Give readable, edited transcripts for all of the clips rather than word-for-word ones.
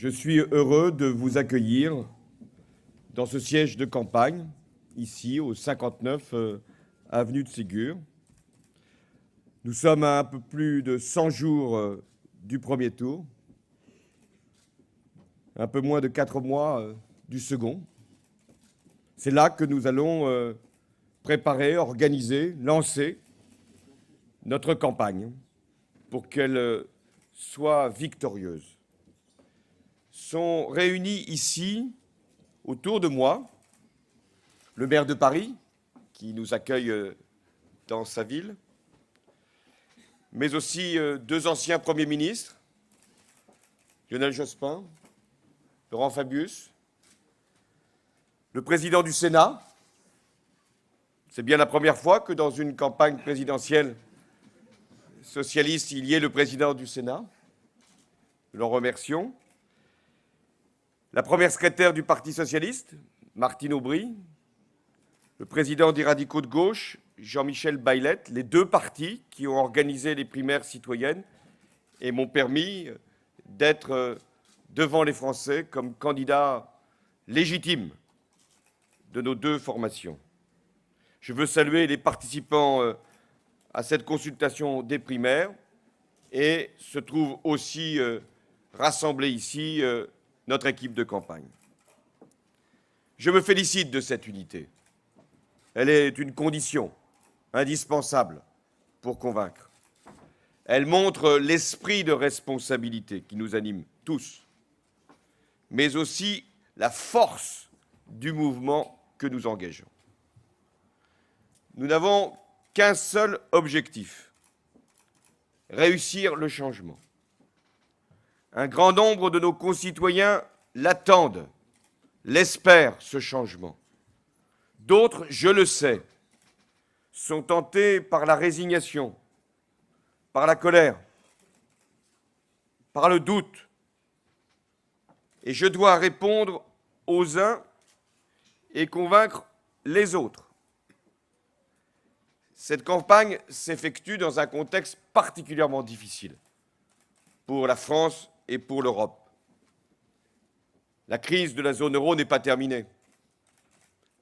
Je suis heureux de vous accueillir dans ce siège de campagne, ici au 59 avenue de Ségur. Nous sommes à un peu plus de 100 jours du premier tour, un peu moins de 4 mois du second. C'est là que nous allons préparer, organiser, lancer notre campagne pour qu'elle soit victorieuse. Sont réunis ici, autour de moi, le maire de Paris, qui nous accueille dans sa ville, mais aussi deux anciens premiers ministres, Lionel Jospin, Laurent Fabius, le président du Sénat. C'est bien la première fois que dans une campagne présidentielle socialiste, il y ait le président du Sénat. Nous l'en remercions. La première secrétaire du Parti socialiste, Martine Aubry, le président des radicaux de gauche, Jean-Michel Baillet, les deux partis qui ont organisé les primaires citoyennes et m'ont permis d'être devant les Français comme candidat légitime de nos deux formations. Je veux saluer les participants à cette consultation des primaires et se trouve aussi rassemblée ici notre équipe de campagne. Je me félicite de cette unité. Elle est une condition indispensable pour convaincre. Elle montre l'esprit de responsabilité qui nous anime tous, mais aussi la force du mouvement que nous engageons. Nous n'avons qu'un seul objectif, réussir le changement. Un grand nombre de nos concitoyens l'attendent, l'espèrent, ce changement. D'autres, je le sais, sont tentés par la résignation, par la colère, par le doute. Et je dois répondre aux uns et convaincre les autres. Cette campagne s'effectue dans un contexte particulièrement difficile pour la France et pour l'Europe. La crise de la zone euro n'est pas terminée.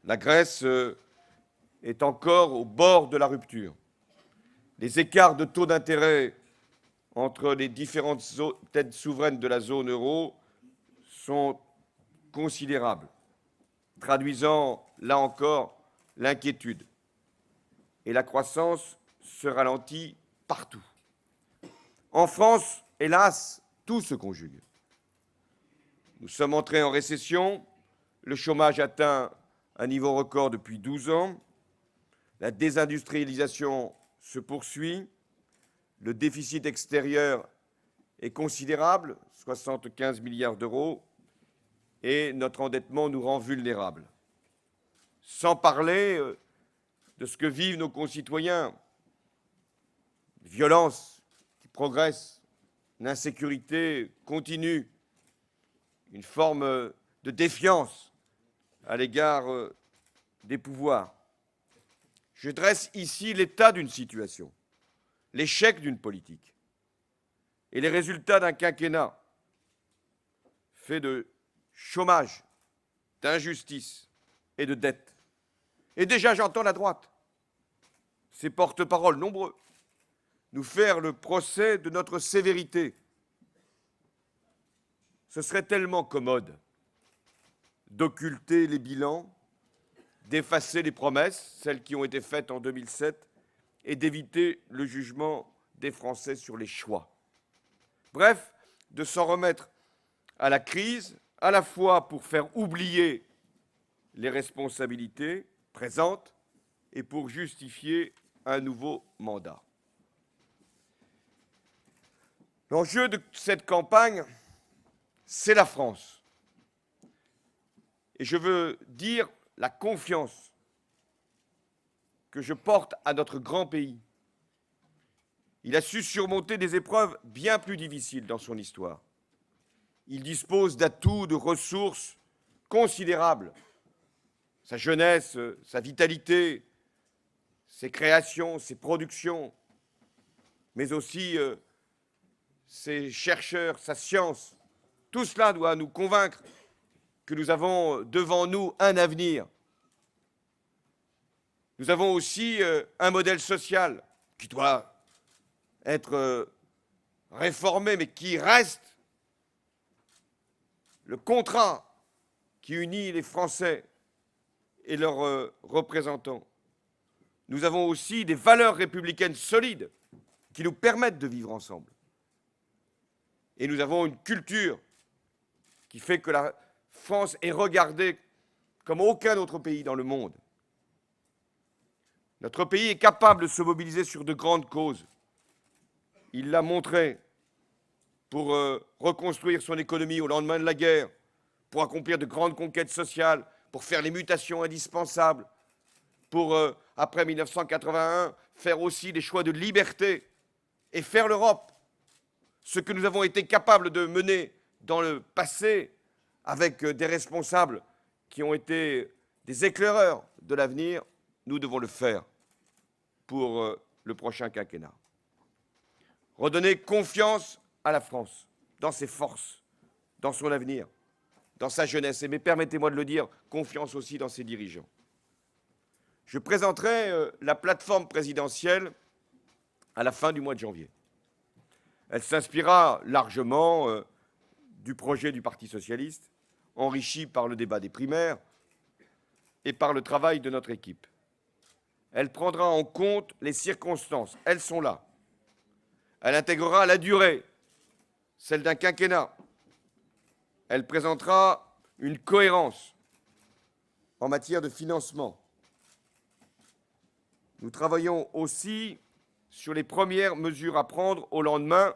La Grèce est encore au bord de la rupture. Les écarts de taux d'intérêt entre les différentes têtes souveraines de la zone euro sont considérables, traduisant, là encore, l'inquiétude. Et la croissance se ralentit partout. En France, hélas, tout se conjugue. Nous sommes entrés en récession, le chômage atteint un niveau record depuis 12 ans, la désindustrialisation se poursuit, le déficit extérieur est considérable, 75 milliards d'euros, et notre endettement nous rend vulnérables. Sans parler de ce que vivent nos concitoyens, violence qui progresse, l'insécurité continue, une forme de défiance à l'égard des pouvoirs. Je dresse ici l'état d'une situation, l'échec d'une politique et les résultats d'un quinquennat fait de chômage, d'injustice et de dette. Et déjà, j'entends la droite, ses porte-paroles nombreux, nous faire le procès de notre sévérité. Ce serait tellement commode d'occulter les bilans, d'effacer les promesses, celles qui ont été faites en 2007, et d'éviter le jugement des Français sur les choix. Bref, de s'en remettre à la crise, à la fois pour faire oublier les responsabilités présentes et pour justifier un nouveau mandat. L'enjeu de cette campagne, c'est la France. Et je veux dire la confiance que je porte à notre grand pays. Il a su surmonter des épreuves bien plus difficiles dans son histoire. Il dispose d'atouts, de ressources considérables. Sa jeunesse, sa vitalité, ses créations, ses productions, mais aussi ses chercheurs, sa science, Tout cela doit nous convaincre que nous avons devant nous un avenir. Nous avons aussi un modèle social qui doit être réformé, mais qui reste le contrat qui unit les Français et leurs représentants. Nous avons aussi des valeurs républicaines solides qui nous permettent de vivre ensemble. Et nous avons une culture qui fait que la France est regardée comme aucun autre pays dans le monde. Notre pays est capable de se mobiliser sur de grandes causes. Il l'a montré pour reconstruire son économie au lendemain de la guerre, pour accomplir de grandes conquêtes sociales, pour faire les mutations indispensables, pour, après 1981, faire aussi des choix de liberté et faire l'Europe. Ce que nous avons été capables de mener dans le passé avec des responsables qui ont été des éclaireurs de l'avenir, nous devons le faire pour le prochain quinquennat. Redonner confiance à la France, dans ses forces, dans son avenir, dans sa jeunesse, et mais permettez-moi de le dire, confiance aussi dans ses dirigeants. Je présenterai la plateforme présidentielle à la fin du mois de janvier. Elle s'inspirera largement du projet du Parti socialiste, enrichi par le débat des primaires et par le travail de notre équipe. Elle prendra en compte les circonstances, elles sont là. Elle intégrera la durée, celle d'un quinquennat. Elle présentera une cohérence en matière de financement. Nous travaillons aussi sur les premières mesures à prendre au lendemain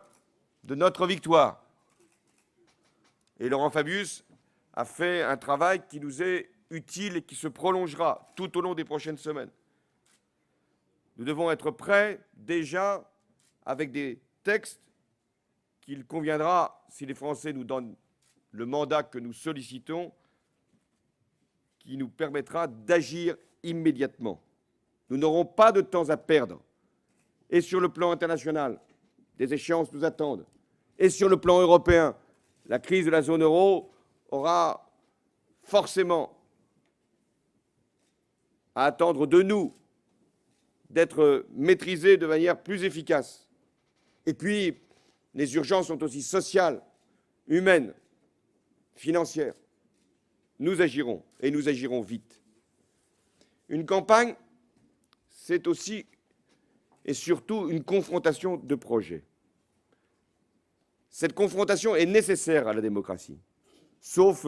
de notre victoire. Et Laurent Fabius a fait un travail qui nous est utile et qui se prolongera tout au long des prochaines semaines. Nous devons être prêts déjà avec des textes qu'il conviendra, si les Français nous donnent le mandat que nous sollicitons, qui nous permettra d'agir immédiatement. Nous n'aurons pas de temps à perdre. Et sur le plan international, des échéances nous attendent. Et sur le plan européen, la crise de la zone euro aura forcément à attendre de nous d'être maîtrisée de manière plus efficace. Et puis, les urgences sont aussi sociales, humaines, financières. Nous agirons, et nous agirons vite. Une campagne, c'est aussi et surtout une confrontation de projets. Cette confrontation est nécessaire à la démocratie, sauf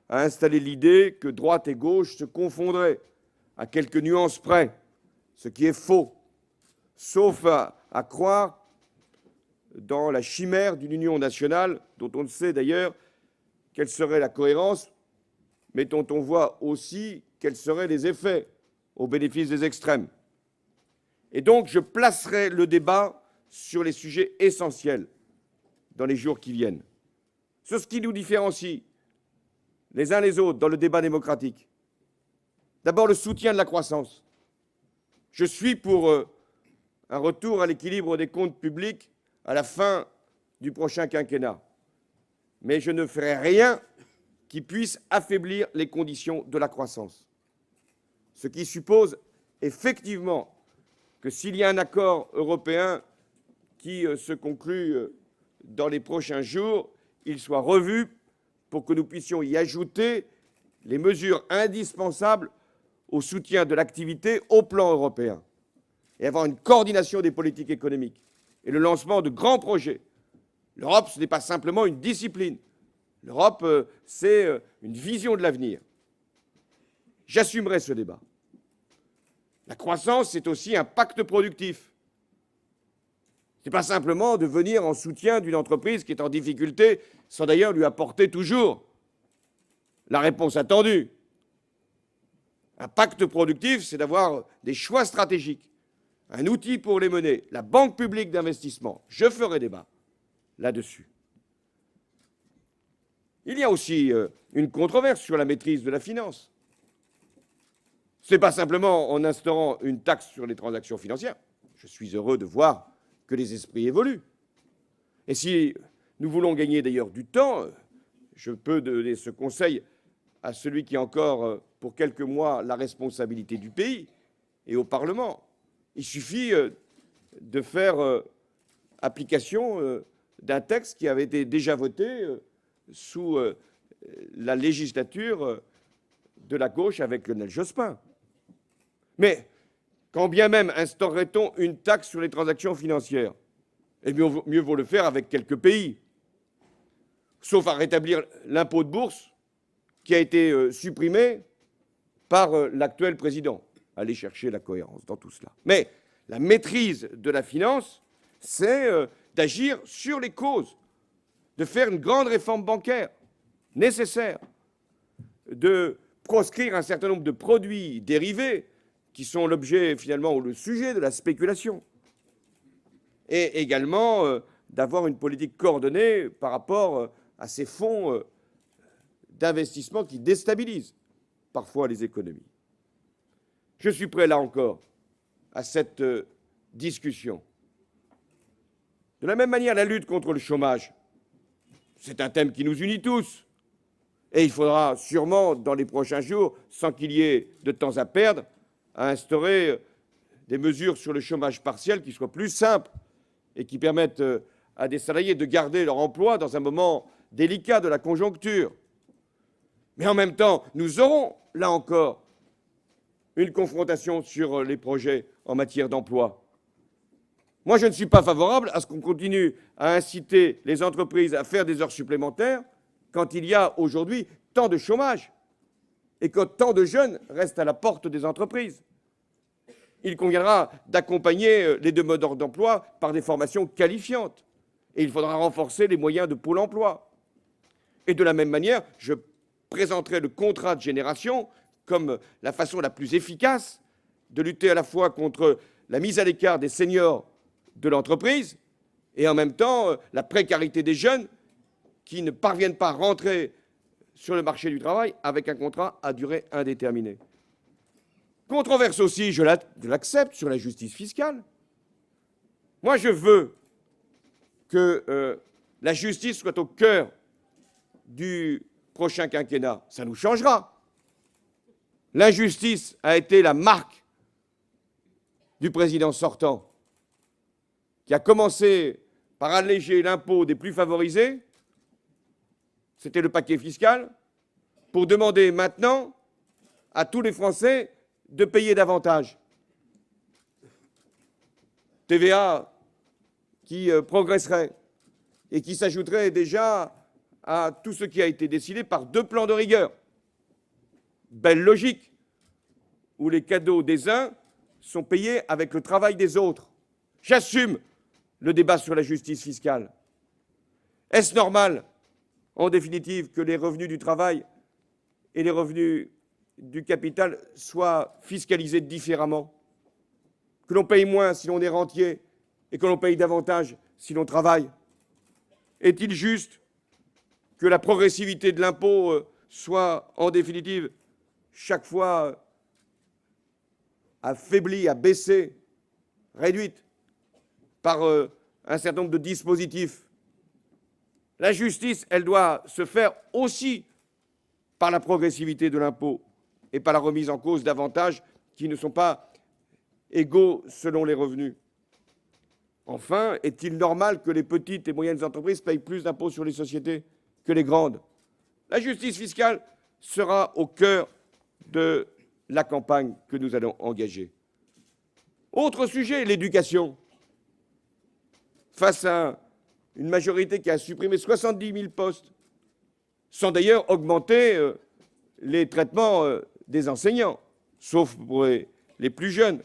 à installer l'idée que droite et gauche se confondraient à quelques nuances près, ce qui est faux, sauf à croire dans la chimère d'une union nationale, dont on ne sait d'ailleurs quelle serait la cohérence, mais dont on voit aussi quels seraient les effets au bénéfice des extrêmes. Et donc, je placerai le débat sur les sujets essentiels dans les jours qui viennent, sur ce qui nous différencie les uns les autres dans le débat démocratique. D'abord, le soutien de la croissance. Je suis pour un retour à l'équilibre des comptes publics à la fin du prochain quinquennat. Mais je ne ferai rien qui puisse affaiblir les conditions de la croissance. Ce qui suppose effectivement que s'il y a un accord européen qui se conclut dans les prochains jours, il soit revu pour que nous puissions y ajouter les mesures indispensables au soutien de l'activité au plan européen et avoir une coordination des politiques économiques et le lancement de grands projets. L'Europe, ce n'est pas simplement une discipline. L'Europe, c'est une vision de l'avenir. J'assumerai ce débat. La croissance, c'est aussi un pacte productif. Ce n'est pas simplement de venir en soutien d'une entreprise qui est en difficulté, sans d'ailleurs lui apporter toujours la réponse attendue. Un pacte productif, c'est d'avoir des choix stratégiques, un outil pour les mener, la banque publique d'investissement. Je ferai débat là-dessus. Il y a aussi une controverse sur la maîtrise de la finance. Ce n'est pas simplement en instaurant une taxe sur les transactions financières. Je suis heureux de voir que les esprits évoluent. Et si nous voulons gagner d'ailleurs du temps, je peux donner ce conseil à celui qui a encore, pour quelques mois, la responsabilité du pays et au Parlement. Il suffit de faire application d'un texte qui avait été déjà voté sous la législature de la gauche avec Lionel Jospin. Mais quand bien même instaurerait-on une taxe sur les transactions financières, eh bien, mieux vaut le faire avec quelques pays, sauf à rétablir l'impôt de bourse qui a été supprimé par l'actuel président. Allez chercher la cohérence dans tout cela. Mais la maîtrise de la finance, c'est d'agir sur les causes, de faire une grande réforme bancaire nécessaire, de proscrire un certain nombre de produits dérivés qui sont l'objet finalement ou le sujet de la spéculation, et également d'avoir une politique coordonnée par rapport à ces fonds d'investissement qui déstabilisent parfois les économies. Je suis prêt, là encore, à cette discussion. De la même manière, la lutte contre le chômage, c'est un thème qui nous unit tous. Et il faudra sûrement, dans les prochains jours, sans qu'il y ait de temps à perdre, à instaurer des mesures sur le chômage partiel qui soient plus simples et qui permettent à des salariés de garder leur emploi dans un moment délicat de la conjoncture. Mais en même temps, nous aurons, là encore, une confrontation sur les projets en matière d'emploi. Moi, je ne suis pas favorable à ce qu'on continue à inciter les entreprises à faire des heures supplémentaires quand il y a aujourd'hui tant de chômage et que tant de jeunes restent à la porte des entreprises. Il conviendra d'accompagner les demandeurs d'emploi par des formations qualifiantes. Et il faudra renforcer les moyens de Pôle emploi. Et de la même manière, je présenterai le contrat de génération comme la façon la plus efficace de lutter à la fois contre la mise à l'écart des seniors de l'entreprise et en même temps la précarité des jeunes qui ne parviennent pas à rentrer sur le marché du travail avec un contrat à durée indéterminée. Controverse aussi, je l'accepte, sur la justice fiscale. Moi, je veux que la justice soit au cœur du prochain quinquennat. Ça nous changera. L'injustice a été la marque du président sortant, qui a commencé par alléger l'impôt des plus favorisés, c'était le paquet fiscal, pour demander maintenant à tous les Français de payer davantage. TVA qui progresserait et qui s'ajouterait déjà à tout ce qui a été décidé par 2 plans de rigueur. Belle logique, où les cadeaux des uns sont payés avec le travail des autres. J'assume le débat sur la justice fiscale. Est-ce normal, en définitive, que les revenus du travail et les revenus du capital soient fiscalisés différemment? Que l'on paye moins si l'on est rentier et que l'on paye davantage si l'on travaille? Est-il juste que la progressivité de l'impôt soit, en définitive, chaque fois affaiblie, abaissée, réduite par un certain nombre de dispositifs? La justice, elle doit se faire aussi par la progressivité de l'impôt et par la remise en cause d'avantages qui ne sont pas égaux selon les revenus. Enfin, est-il normal que les petites et moyennes entreprises payent plus d'impôts sur les sociétés que les grandes? La justice fiscale sera au cœur de la campagne que nous allons engager. Autre sujet, l'éducation. Face à une majorité qui a supprimé 70 000 postes, sans d'ailleurs augmenter les traitements des enseignants, sauf pour les plus jeunes.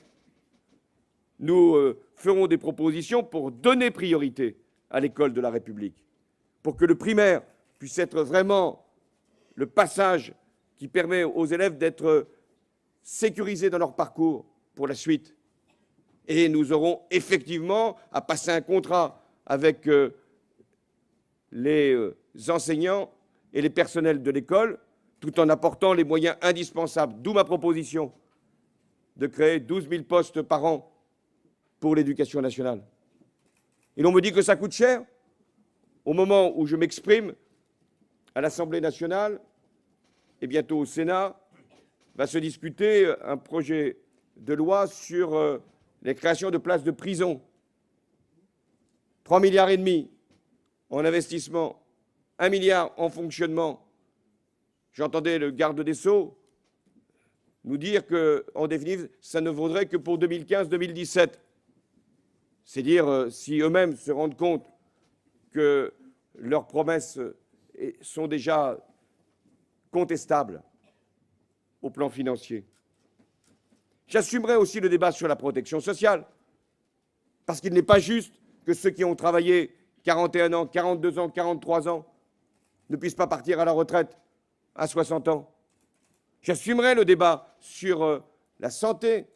Nous ferons des propositions pour donner priorité à l'école de la République, pour que le primaire puisse être vraiment le passage qui permet aux élèves d'être sécurisés dans leur parcours pour la suite. Et nous aurons effectivement à passer un contrat avec les enseignants et les personnels de l'école, tout en apportant les moyens indispensables, d'où ma proposition de créer 12 000 postes par an pour l'éducation nationale. Et l'on me dit que ça coûte cher. Au moment où je m'exprime, à l'Assemblée nationale et bientôt au Sénat, va se discuter un projet de loi sur les créations de places de prison. 3,5 milliards en investissement, 1 milliard en fonctionnement. J'entendais le garde des Sceaux nous dire qu'en définitive, ça ne vaudrait que pour 2015-2017. C'est dire si eux-mêmes se rendent compte que leurs promesses sont déjà contestables au plan financier. J'assumerai aussi le débat sur la protection sociale, parce qu'il n'est pas juste que ceux qui ont travaillé 41 ans, 42 ans, 43 ans ne puissent pas partir à la retraite à 60 ans. J'assumerai le débat sur la santé,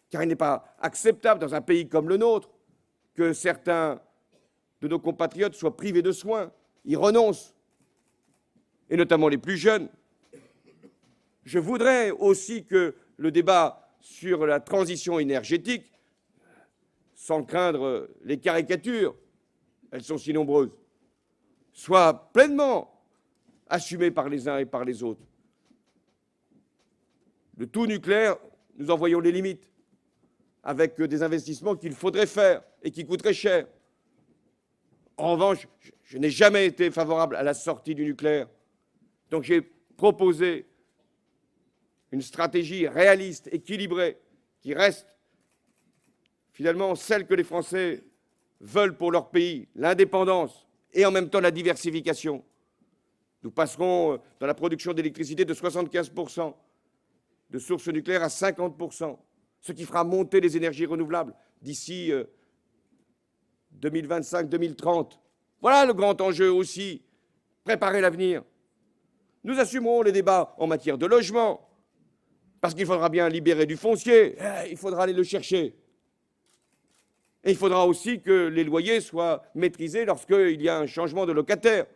car il n'est pas acceptable dans un pays comme le nôtre que certains de nos compatriotes soient privés de soins, y renoncent, et notamment les plus jeunes. Je voudrais aussi que le débat sur la transition énergétique, sans craindre les caricatures, elles sont si nombreuses, soit pleinement assumé par les uns et par les autres. Le tout nucléaire, nous en voyons les limites, avec des investissements qu'il faudrait faire et qui coûteraient cher. En revanche, je n'ai jamais été favorable à la sortie du nucléaire. Donc j'ai proposé une stratégie réaliste, équilibrée, qui reste finalement celle que les Français veulent pour leur pays, l'indépendance et en même temps la diversification. Nous passerons dans la production d'électricité de 75% de sources nucléaires à 50%, ce qui fera monter les énergies renouvelables d'ici 2025-2030. Voilà le grand enjeu aussi, préparer l'avenir. Nous assumerons les débats en matière de logement, parce qu'il faudra bien libérer du foncier, il faudra aller le chercher. Et il faudra aussi que les loyers soient maîtrisés lorsqu'il y a un changement de locataire.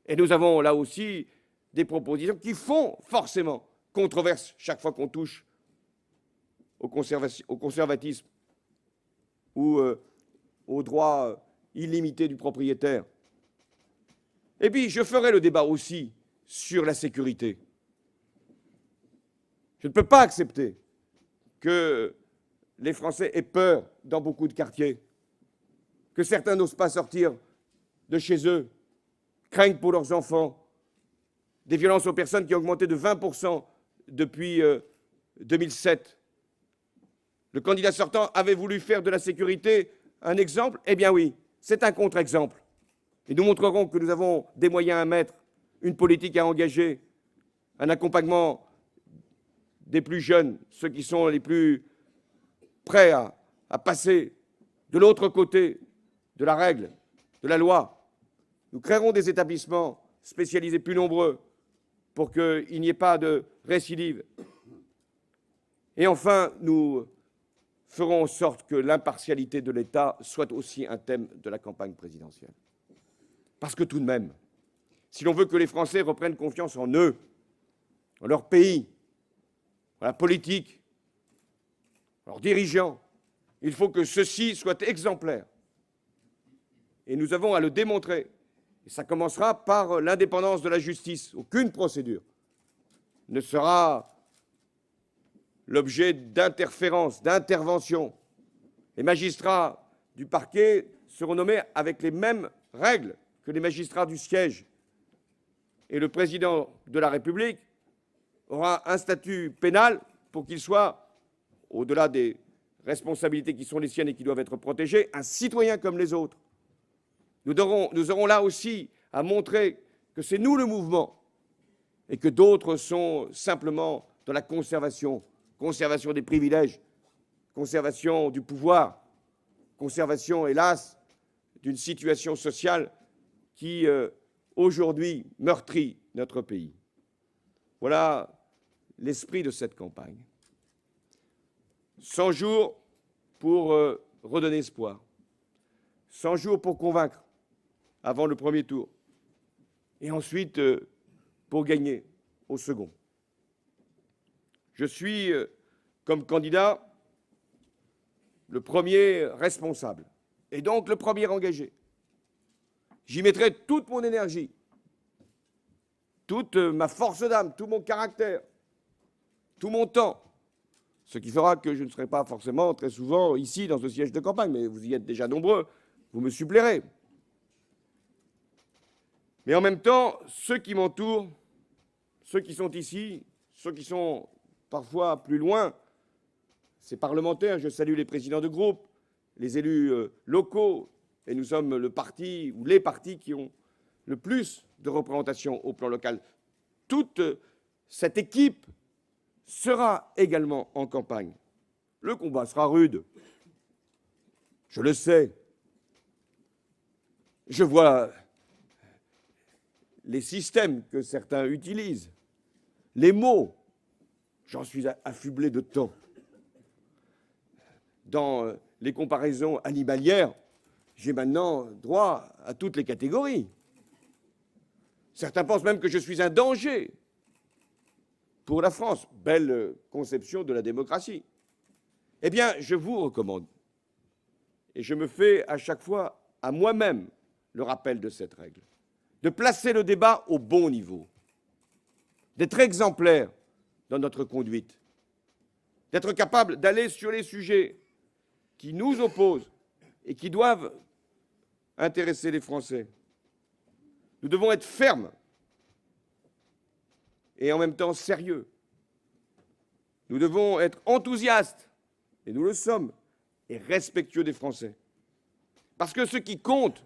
Et nous avons là aussi des propositions qui font forcément controverse chaque fois qu'on touche au conservatisme ou au droit illimité du propriétaire. Et puis, je ferai le débat aussi sur la sécurité. Je ne peux pas accepter que les Français aient peur dans beaucoup de quartiers, que certains n'osent pas sortir de chez eux, craignent pour leurs enfants, des violences aux personnes qui ont augmenté de 20% depuis 2007. Le candidat sortant avait voulu faire de la sécurité un exemple. Eh bien oui, c'est un contre-exemple. Et nous montrerons que nous avons des moyens à mettre, une politique à engager, un accompagnement des plus jeunes, ceux qui sont les plus prêts à passer de l'autre côté de la règle, de la loi. Nous créerons des établissements spécialisés plus nombreux pour qu'il n'y ait pas de récidive. Et enfin, nous ferons en sorte que l'impartialité de l'État soit aussi un thème de la campagne présidentielle. Parce que tout de même, si l'on veut que les Français reprennent confiance en eux, en leur pays, en la politique, en leurs dirigeants, il faut que ceux-ci soient exemplaires. Et nous avons à le démontrer. Et ça commencera par l'indépendance de la justice. Aucune procédure ne sera l'objet d'interférences, d'interventions. Les magistrats du parquet seront nommés avec les mêmes règles que les magistrats du siège. Et le président de la République aura un statut pénal pour qu'il soit, au-delà des responsabilités qui sont les siennes et qui doivent être protégées, un citoyen comme les autres. Nous aurons là aussi à montrer que c'est nous le mouvement et que d'autres sont simplement dans la conservation des privilèges, conservation du pouvoir, conservation, hélas, d'une situation sociale qui, aujourd'hui, meurtrit notre pays. Voilà l'esprit de cette campagne. 100 jours pour redonner espoir. 100 jours pour convaincre avant le premier tour. Et ensuite, pour gagner au second. Je suis, comme candidat, le premier responsable et donc le premier engagé. J'y mettrai toute mon énergie toute ma force d'âme, tout mon caractère, tout mon temps. Ce qui fera que je ne serai pas forcément très souvent ici dans ce siège de campagne, mais vous y êtes déjà nombreux, vous me suppléerez. Mais en même temps, ceux qui m'entourent, ceux qui sont ici, ceux qui sont parfois plus loin, ces parlementaires, je salue les présidents de groupe, les élus locaux, et nous sommes le parti ou les partis qui ont le plus de représentation au plan local. Toute cette équipe sera également en campagne. Le combat sera rude. Je le sais. Je vois les systèmes que certains utilisent, les mots. J'en suis affublé de temps. Dans les comparaisons animalières, j'ai maintenant droit à toutes les catégories. Certains pensent même que je suis un danger pour la France. Belle conception de la démocratie. Eh bien, je vous recommande, et je me fais à chaque fois à moi-même le rappel de cette règle, de placer le débat au bon niveau, d'être exemplaire dans notre conduite, d'être capable d'aller sur les sujets qui nous opposent et qui doivent intéresser les Français. Nous devons être fermes et en même temps sérieux. Nous devons être enthousiastes, et nous le sommes, et respectueux des Français. Parce que ce qui compte,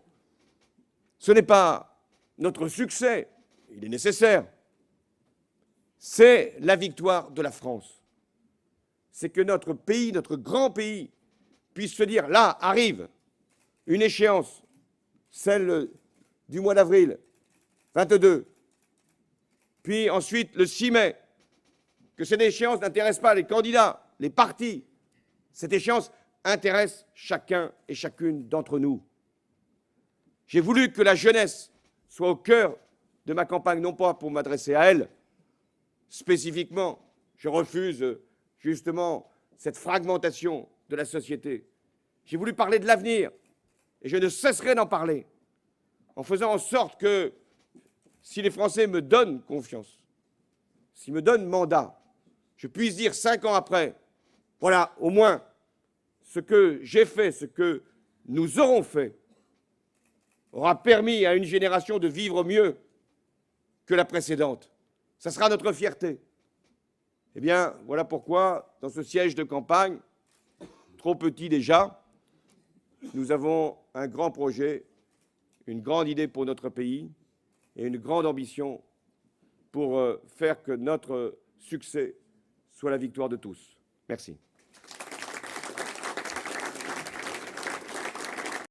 ce n'est pas notre succès, il est nécessaire, c'est la victoire de la France. C'est que notre pays, notre grand pays, puisse se dire, là arrive une échéance, celle du mois d'avril 22, puis ensuite le 6 mai, que cette échéance n'intéresse pas les candidats, les partis. Cette échéance intéresse chacun et chacune d'entre nous. J'ai voulu que la jeunesse soit au cœur de ma campagne, non pas pour m'adresser à elle spécifiquement. Je refuse justement cette fragmentation de la société. J'ai voulu parler de l'avenir, et je ne cesserai d'en parler, en faisant en sorte que, si les Français me donnent confiance, s'ils me donnent mandat, je puisse dire 5 ans après, voilà, au moins, ce que j'ai fait, ce que nous aurons fait, aura permis à une génération de vivre mieux que la précédente. Ça sera notre fierté. Eh bien, voilà pourquoi, dans ce siège de campagne, trop petit déjà, nous avons un grand projet, une grande idée pour notre pays et une grande ambition pour faire que notre succès soit la victoire de tous. Merci.